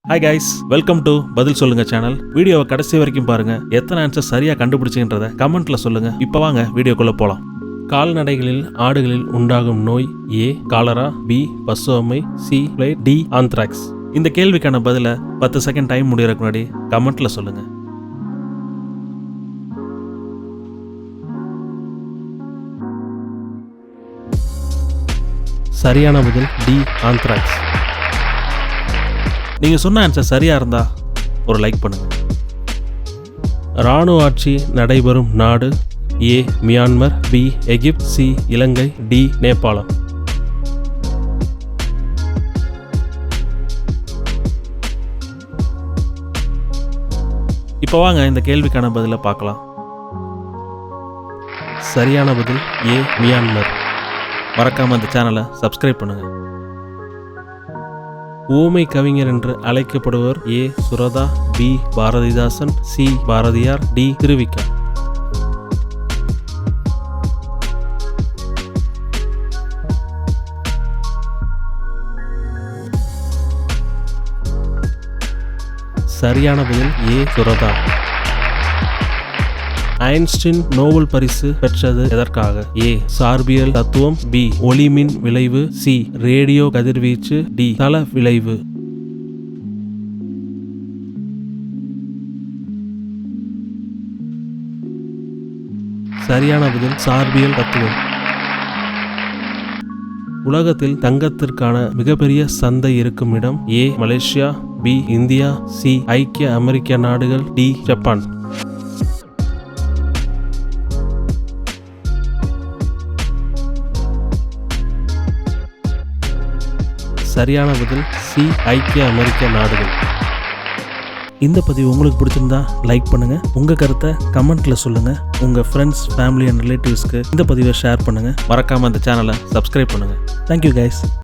Hi guys, welcome to பதில் சொல்லுங்க channel. வீடியோவை கடைசி வரைக்கும் பாருங்க. எத்தனை ஆன்சர் சரியா கண்டுபிடிச்சுன்றத கமெண்ட்ல சொல்லுங்க. இப்போ வாங்க வீடியோக்குள்ள போலாம். கால்நடைகளில் ஆடுகளில் உண்டாகும் நோய் ஏ காலரா, பி பசு அம்மை, சி பிளேக், டி ஆந்த்ராக்ஸ். இந்த கேள்விக்கான பதில 10 செகண்ட் டைம் முடியறதுக்கு முன்னாடி கமெண்ட்ல சொல்லுங்க. சரியான பதில் டி ஆந்த்ராக்ஸ். நீங்க சொன்ன ஆன்சர் சரியா இருந்தா ஒரு லைக் பண்ணுங்க. இராணுவ ஆட்சி நடைபெறும் நாடு ஏ மியான்மர், பி எகிப்து, சி இலங்கை, டி நேபாளம். இப்போ வாங்க இந்த கேள்விக்கான பதிலை பார்க்கலாம். சரியான பதில் ஏ மியான்மர். மறக்காம இந்த சேனலை சப்ஸ்கிரைப் பண்ணுங்க. ஊமை கவிஞர் என்று அழைக்கப்படுவர் A Suratha, B Bharathidasan, C Bharathiyar, D Thiruvika. சரியான பதில் ஏ சுரதா. ஐன்ஸ்டீன் நோபல் பரிசு பெற்றது எதற்காக? ஏ சார்பியல் தத்துவம், பி ஒளிமின் விளைவு, சி ரேடியோ கதிர்வீச்சு, டி தள விளைவு. சரியான பதில் சார்பியல் தத்துவம். உலகத்தில் தங்கத்திற்கான மிகப்பெரிய சந்தை இருக்கும் இடம் A Malaysia, B India, C ஐக்கிய அமெரிக்க நாடுகள், டி ஜப்பான். சரியான பதில் சி ஐக்கிய அமெரிக்க நாடுகள். இந்த பதிவு உங்களுக்கு பிடிச்சிருந்தா லைக் பண்ணுங்க. உங்க கருத்தை கமெண்ட்ல சொல்லுங்க. உங்க ஃப்ரெண்ட்ஸ், ஃபேமிலி அண்ட் ரிலேட்டிவ்ஸ்க்கு இந்த பதிவை ஷேர் பண்ணுங்க. மறக்காம இந்த சேனலை சப்ஸ்கிரைப் பண்ணுங்க. Thank you guys.